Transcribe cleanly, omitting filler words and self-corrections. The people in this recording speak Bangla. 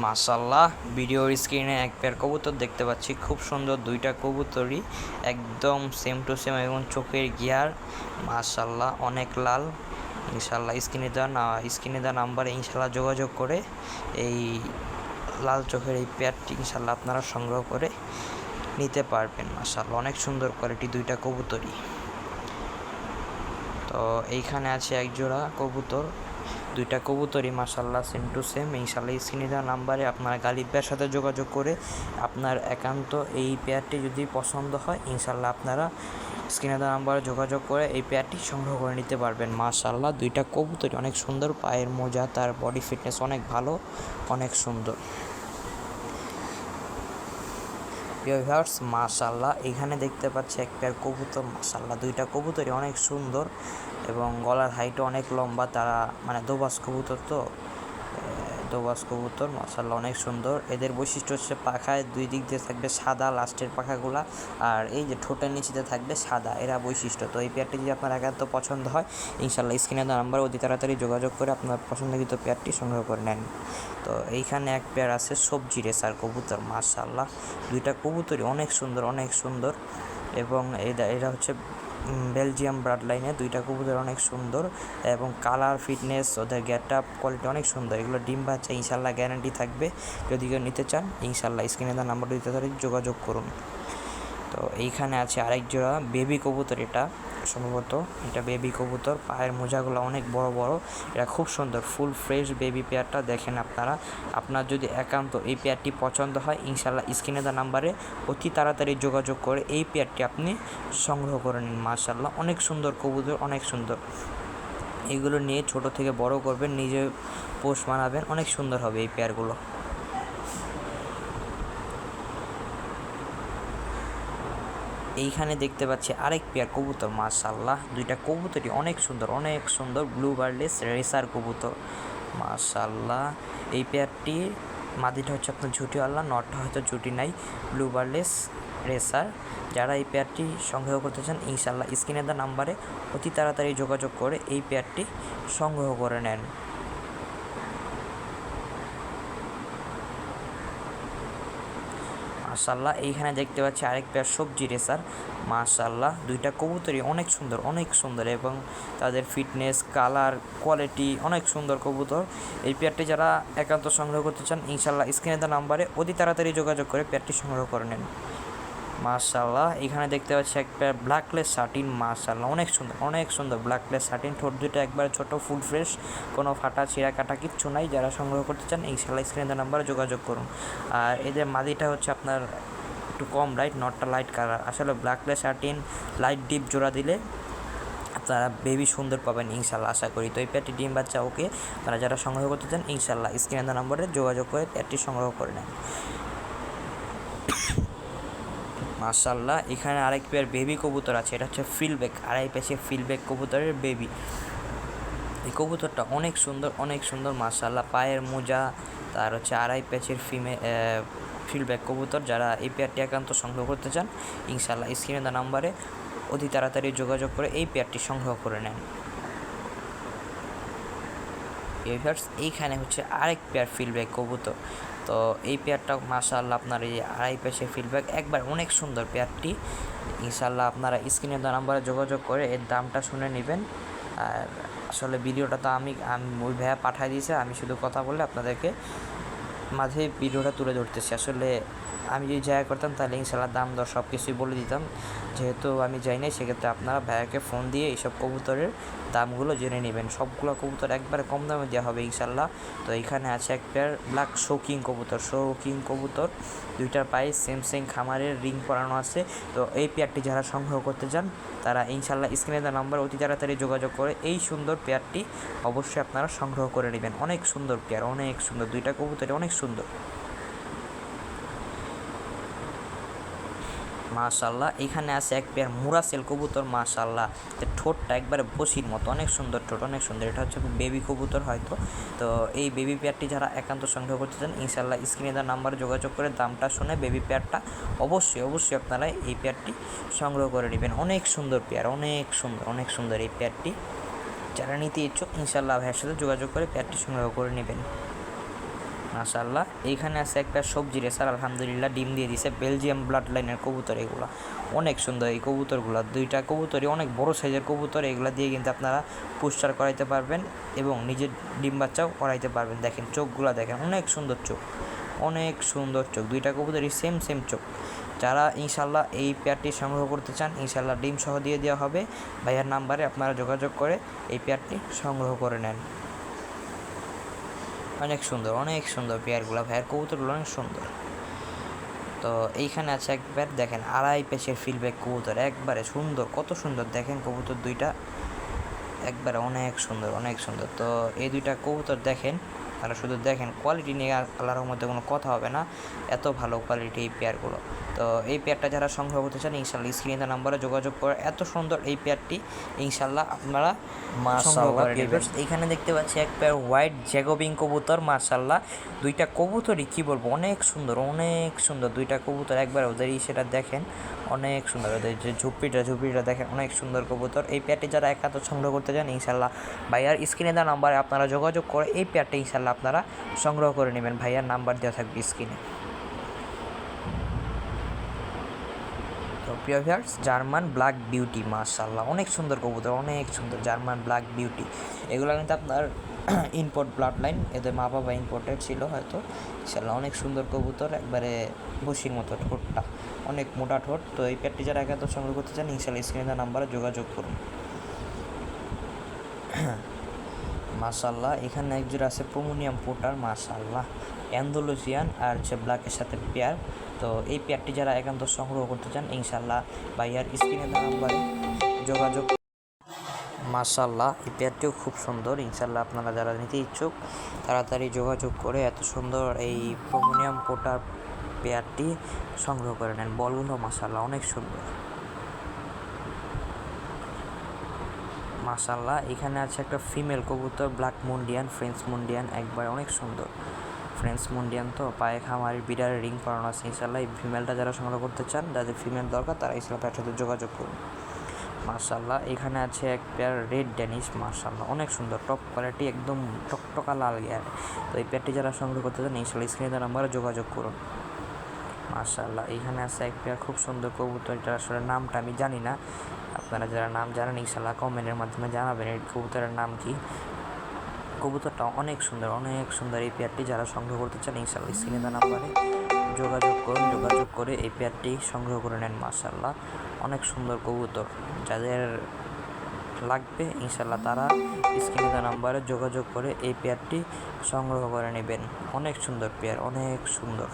মাশাল্লাহ, ভিডিওর স্ক্রিনে এক পেয়ার কবুতর দেখতে পাচ্ছি। খুব সুন্দর দুইটা কবুতরই, একদম সেম টু সেম এবং চোখের গিয়ার মাশাল্লাহ অনেক লাল। ইনশাল্লাহ স্ক্রিনে দেওয়া নাম্বারে ইনশাল্লাহ যোগাযোগ করে এই লাল চোখের এই পেয়ারটি ইনশাল্লাহ আপনারা সংগ্রহ করে নিতে পারবেন। মাশাল্লাহ অনেক সুন্দর কোয়ালিটি দুইটা কবুতরই। তো এইখানে আছে এক জোড়া কবুতর, দুইটা কবুতরই মাশাল্লাহ সেম টু সেম। ইনশাল্লাহ স্ক্রিনে দেওয়া নাম্বারে আপনারা গালিব ভাইয়ের সাথে যোগাযোগ করে আপনার একান্ত এই পেয়ারটি যদি পছন্দ হয় ইনশাল্লাহ আপনারা স্ক্রিনে দেওয়া নাম্বারে যোগাযোগ করে এই পেয়ারটি সংগ্রহ করে নিতে পারবেন। মাশাল্লাহ দুইটা কবুতরই অনেক সুন্দর, পায়ের মোজা, তার বডি ফিটনেস অনেক ভালো, অনেক সুন্দর। ভিউয়ার্স মাশাল্লাহ এখানে দেখতে পাচ্ছি এক পেয়ার কবুতর। মাশাল্লাহ দুইটা কবুতরই অনেক সুন্দর এবং গলার হাইটও অনেক লম্বা। তারা দোবাস কবুতর, তো দোবাস কবুতর মাশাল্লাহ অনেক সুন্দর। এদের বৈশিষ্ট্য হচ্ছে পাখায় দুই দিক দিয়ে থাকবে সাদা লাস্টের পাখাগুলা, আর এই যে ঠোঁটের নিচেতে থাকবে সাদা, এরা বৈশিষ্ট্য। তো এই পেয়ারটি যদি আপনার একান্ত পছন্দ হয় ইনশাল্লাহ স্ক্রিনে দেওয়া নাম্বার অতি তাড়াতাড়ি যোগাযোগ করে আপনার পছন্দকৃত পেয়ারটি সংগ্রহ করে নেন। তো এইখানে এক পেয়ার আছে সবজি রেসার কবুতর। মাশাল্লাহ দুইটা কবুতরই অনেক সুন্দর, অনেক সুন্দর এবং এরা হচ্ছে বেলজিয়াম ব্লাড লাইনে। দুইটা কবুতর অনেক সুন্দর এবং কালার, ফিটনেস, ওদের গেট আপ কোয়ালিটি অনেক সুন্দর। এগুলো ডিম বাচ্চা ইনশাল্লাহ গ্যারান্টি থাকবে। যদি কেউ নিতে চান ইনশাল্লাহ স্ক্রিনে দেওয়া নাম্বার দিতে যোগাযোগ করুন। তো এইখানে আছে আরেক জোড়া বেবি কবুতর, এটা সম্ভবত এটা বেবি কবুতর। পায়ের মোজাগুলো অনেক বড় বড়, এটা খুব সুন্দর ফুল ফ্রেশ বেবি পেয়ারটা দেখেন আপনারা। আপনার যদি একান্ত এই পেয়ারটি পছন্দ হয় ইনশাল্লাহ স্ক্রিনে দেওয়া নাম্বারে অতি তাড়াতাড়ি যোগাযোগ করে এই পেয়ারটি আপনি সংগ্রহ করে নিন। মাশাল্লাহ অনেক সুন্দর কবুতর, অনেক সুন্দর। এগুলো নিয়ে ছোট থেকে বড় করবেন, নিজে পোষ মানাবেন, অনেক সুন্দর হবে এই পেয়ারগুলো। এইখানে দেখতে পাচ্ছি আরেক পেয়ার কবুতর। মাশাল্লাহ দুইটা কবুতরই অনেক সুন্দর, অনেক সুন্দর। ব্লু বার্ডলেস রেসার কবুতর মাশাল্লাহ। এই পেয়ারটি মাদিটা হচ্ছে আপনার ঝুটিওয়ালা, নটটা হয়তো ঝুটি নাই। ব্লু বার্ডলেস রেসার, যারা এই পেয়ারটি সংগ্রহ করতে চান ইনশাল্লাহ স্ক্রিনে দেওয়া নাম্বারে অতি তাড়াতাড়ি যোগাযোগ করে এই পেয়ারটি সংগ্রহ করে নেন। মাশাল্লাহ এইখানে দেখতে পাচ্ছি আরেক পেয়ার সবজি রেসার। মাশাল্লাহ দুইটা কবুতরই অনেক সুন্দর, অনেক সুন্দর এবং তাদের ফিটনেস, কালার, কোয়ালিটি অনেক সুন্দর কবুতর। এই পেয়ারটি যারা একান্ত সংগ্রহ করতে চান ইনশাল্লাহ স্ক্রিনে দেওয়া নাম্বারে অতি তাড়াতাড়ি যোগাযোগ করে পেয়ারটি সংগ্রহ করে নেন। মাশাল্লাহ এখানে দেখতে পাচ্ছি এক পেয়ার ব্ল্যাকলেস শার্টিন। মাশাল্লাহ অনেক সুন্দর, অনেক সুন্দর ব্ল্যাকলেস শার্টিন। ঠোঁট দুটো একবারে ছোট, ফুল ফ্রেশ, কোনো ফাটা ছিঁড়া কাটা কিচ্ছু নাই। যারা সংগ্রহ করতে চান ইনশাল্লাহ স্ক্রিনে দেওয়া নাম্বারে যোগাযোগ করুন। আর এদের মাদিটা হচ্ছে আপনার একটু কম লাইট, নটটা লাইট কালার। আসলে ব্ল্যাকলেস শার্টিন লাইট ডিপ জোড়া দিলে আপনারা বেবি সুন্দর পাবেন ইনশাল্লাহ, আশা করি। তো এই পেয়ারটি ডিম বাচ্চা ওকে। আপনারা যারা সংগ্রহ করতে চান ইনশাল্লাহ স্ক্রিনে দেওয়া নাম্বারে যোগাযোগ করে পেয়ারটি সংগ্রহ করে নেন। মাশাল্লাহ এখানে আরেক পেয়ার বেবি কবুতর আছে, এটা হচ্ছে ফিলব্যাক, আড়াই পেশে ফিলব্যাক কবুতরের বেবি। এই কবুতরটা অনেক সুন্দর, অনেক সুন্দর মাশাল্লাহ। পায়ের মোজা, তার হচ্ছে আড়াই পেশের ফিলব্যাক কবুতর। যারা এই পেয়ারটি একান্ত সংগ্রহ করতে চান ইনশাল্লাহ স্ক্রিনে দেওয়া নাম্বারে অতি তাড়াতাড়ি যোগাযোগ করে এই পেয়ারটি সংগ্রহ করে নেন। এইখানে হচ্ছে আরেক পেয়ার ফিলব্যাক কবুতর। তো এই পেয়ারটা মাশাআল্লাহ আপনার এই আড়াই পেশে ফিলব্যাক একবার অনেক সুন্দর পেয়ারটি। ইনশাআল্লাহ আপনারা স্ক্রিনে দেওয়া নাম্বারে যোগাযোগ করে এর দামটা শুনে নেবেন। আর আসলে ভিডিওটা তো আমি ওই ভাইয়া পাঠিয়ে দিয়েছে, আমি শুধু কথা বলে আপনাদেরকে মাঝে ভিডিওটা তুলে ধরতেছি। আসলে আমি যদি জায়গা করতাম তাহলে ইনশাল্লাহ দাম দর সব কিছুই বলে দিতাম। যেহেতু আমি যাই নাই সেক্ষেত্রে আপনারা ভাইয়াকে ফোন দিয়ে এইসব কবুতরের দামগুলো জেনে নেবেন। সবগুলো কবুতর একবারে কম দামে দেওয়া হবে ইনশাল্লাহ। তো এইখানে আছে এক পেয়ার ব্ল্যাক শৌকিং কবুতর। দুইটার পায়ে সেম খামারের রিং পরানো আছে। তো এই পেয়ারটি যারা সংগ্রহ করতে চান তারা ইনশাল্লাহ স্ক্রিনে দেওয়া নাম্বার অতি তাড়াতাড়ি যোগাযোগ করে এই সুন্দর পেয়ারটি অবশ্যই আপনারা সংগ্রহ করে নেবেন। অনেক সুন্দর পেয়ার, অনেক সুন্দর, দুইটা কবুতরই অনেক সুন্দর। মাশাল্লাহ এখানে আছে এক পেয়ার মুরাসেল কবুতর। মাশাল্লাহ ঠোঁটটা একবারে বসির মতো, অনেক সুন্দর ঠোঁট, অনেক সুন্দর। এটা হচ্ছে বেবি কবুতর হয়তো। তো এই বেবি পেয়ারটি যারা একান্ত সংগ্রহ করতে চান ইনশাল্লাহ স্ক্রিনে দেওয়া নাম্বারে যোগাযোগ করে দামটা শুনে বেবি পেয়ারটা অবশ্যই আপনারা এই পেয়ারটি সংগ্রহ করে নেবেন। অনেক সুন্দর পেয়ার, অনেক সুন্দর, অনেক সুন্দর এই পেয়ারটি। যারা নিতে ইচ্ছুক ইনশাল্লাহ ভাইয়ের সাথে যোগাযোগ করে পেয়ারটি সংগ্রহ করে নেবেন। মাশাআল্লাহ। এইখানে আছে একটা সবজি রেসার, আলহামদুলিল্লাহ ডিম দিয়ে দিছে, বেলজিয়াম ব্লাড লাইনের কবুতর এগুলো, অনেক সুন্দর এই কবুতরগুলো। দুইটা কবুতরই অনেক বড় সাইজের কবুতর, এগুলো দিয়ে কিন্তু আপনারা পুষ্টার করাইতে পারবেন এবং নিজের ডিম বাচ্চাও করাইতে পারবেন। দেখেন চোখগুলো দেখেন, অনেক সুন্দর চোখ, অনেক সুন্দর চোখ, দুইটা কবুতরই সেম সেম চোখ। যারা ইনশাল্লাহ এই পেয়ারটি সংগ্রহ করতে চান, ইনশাল্লাহ ডিম সহ দিয়ে দেওয়া হবে। ভাইয়ার নাম্বারে আপনারা যোগাযোগ করে এই পেয়ারটি সংগ্রহ করে নেন। অনেক সুন্দর, অনেক সুন্দর পেয়ারগুলো, ভাইয়ের কবুতরগুলো অনেক সুন্দর। তো এইখানে আছে এক পেয়ার, দেখেন আড়াই পেশের ফিলব্যাক কবুতর, একবারে সুন্দর, কত সুন্দর দেখেন কবুতর দুইটা, একবারে অনেক সুন্দর, অনেক সুন্দর। তো এই দুইটা কবুতর দেখেন, তারা শুধু দেখেন, কোয়ালিটি নিয়ে আল্লাহর মধ্যে কোনো কথা হবে না, এত ভালো কোয়ালিটি এই পেয়ারগুলো। তো এই পেয়ারটা যারা সংগ্রহ করতে চান, ইনশাল্লাহ স্ক্রিনে দেওয়া নাম্বারে যোগাযোগ করে এত সুন্দর এই পেয়ারটি ইনশাল্লাহ আপনারা সংগ্রহ করে নেবেন। এইখানে দেখতে পাচ্ছি এক পেয়ার হোয়াইট জ্যাকোবিং কবুতর, মাশাল্লাহ দুইটা কবুতরই কী বলবো, অনেক সুন্দর, অনেক সুন্দর দুইটা কবুতর, একবার ওদের সেটা দেখেন, অনেক সুন্দর, ওদের যে ঝুপড়িটা দেখেন, অনেক সুন্দর কবুতর। এই পেয়ারটি যারা একান্ত সংগ্রহ করতে চান, ইনশাল্লাহ ভাইয়ার স্ক্রিনে দেওয়া নাম্বারে আপনারা যোগাযোগ করে এই পেয়ারটা ইনশাল্লাহ আপনারা সংগ্রহ করে নেবেন। ভাইয়ার নাম্বার দেওয়া থাকবে স্ক্রিনে। তো প্রিয় ভিউয়ার্স, জার্মান ব্ল্যাক বিউটি, মাশাআল্লাহ অনেক সুন্দর কবুতর, অনেক সুন্দর জার্মান ব্ল্যাক বিউটি। এগুলো কিন্তু আপনার ইম্পোর্ট ব্লাড লাইন, এদের মা বাবা ইম্পোর্টেড ছিল হয়তো। ইনশাআল্লাহ অনেক সুন্দর কবুতর, একবারে বসির মতো, ঠোঁটটা অনেক মোটা ঠোঁট। তো এই পেয়ারটি যারা একান্ত সংগ্রহ করতে চান, ইনশাআল্লাহ স্ক্রিনে নাম্বারে যোগাযোগ করুন। মাশাআল্লাহ এখানে একজোড়া আছে প্রোমোনিয়াম পোটার, মাশাআল্লাহ অ্যান্ডালুসিয়ান আর হচ্ছে ব্ল্যাকের সাথে পেয়ার। তো এই পেয়ারটি যারা একান্ত সংগ্রহ করতে চান, ইনশাআল্লাহ ভাইয়ার স্ক্রিনে দেওয়া নাম্বারে যোগাযোগ। মাশাআল্লাহ এই পেয়ারটিও খুব সুন্দর, ইনশাআল্লাহ আপনারা যারা নিতে ইচ্ছুক তাড়াতাড়ি যোগাযোগ করে এত সুন্দর এই প্রোমোনিয়াম পোটার পেয়ারটি সংগ্রহ করে নেন। বলগুলো মাশাআল্লাহ অনেক সুন্দর। মাশাআল্লাহ এখানে আছে একটা ফিমেল কবুতর, ব্ল্যাক মুন্ডিয়ান, ফ্রেঞ্চ মুন্ডিয়ান, একবার অনেক সুন্দর ফ্রেঞ্চ মুন্ডিয়ান। তো পায়ে খামারের বিড়ালের রিং পরানো আছে। ইনশাআল্লাহ এই ফিমেলটা যারা সংগ্রহ করতে চান, যাদের ফিমেল দরকার, তারা ইনশাআল্লাহ তার সাথে যোগাযোগ করুন। মাশাআল্লাহ এখানে আছে এক পেয়ার রেড ড্যানিশ, মাশাআল্লাহ অনেক সুন্দর, টপ কোয়ালিটি, একদম টকটকা লাল গিয়ার। তো এই পেয়ারটি যারা সংগ্রহ করতে চান, ইনশাআল্লাহ স্ক্রিনে নাম্বারে যোগাযোগ করুন। মাশাআল্লাহ এখানে আছে এক পেয়ার খুব সুন্দর কবুতর, এটা আসলে নামটা আমি জানি না, আপনারা যারা নাম জানেন ইনশাআল্লাহ কমেন্টের মাধ্যমে জানাবেন এই কবুতরের নাম কি। কবুতরটা অনেক সুন্দর, অনেক সুন্দর। এই পেয়ারটি যারা সংগ্রহ করতে চান, ইনশাআল্লাহ স্ক্রিনে দেওয়া নাম্বারে যোগাযোগ করুন, যোগাযোগ করে এই পেয়ারটি সংগ্রহ করে নেন। মাশাআল্লাহ অনেক সুন্দর কবুতর, যাদের লাগবে ইনশাআল্লাহ তারা স্ক্রিনে দেওয়া নাম্বারে যোগাযোগ করে এই পেয়ারটি সংগ্রহ করে নেবেন। অনেক সুন্দর পেয়ার, অনেক সুন্দর।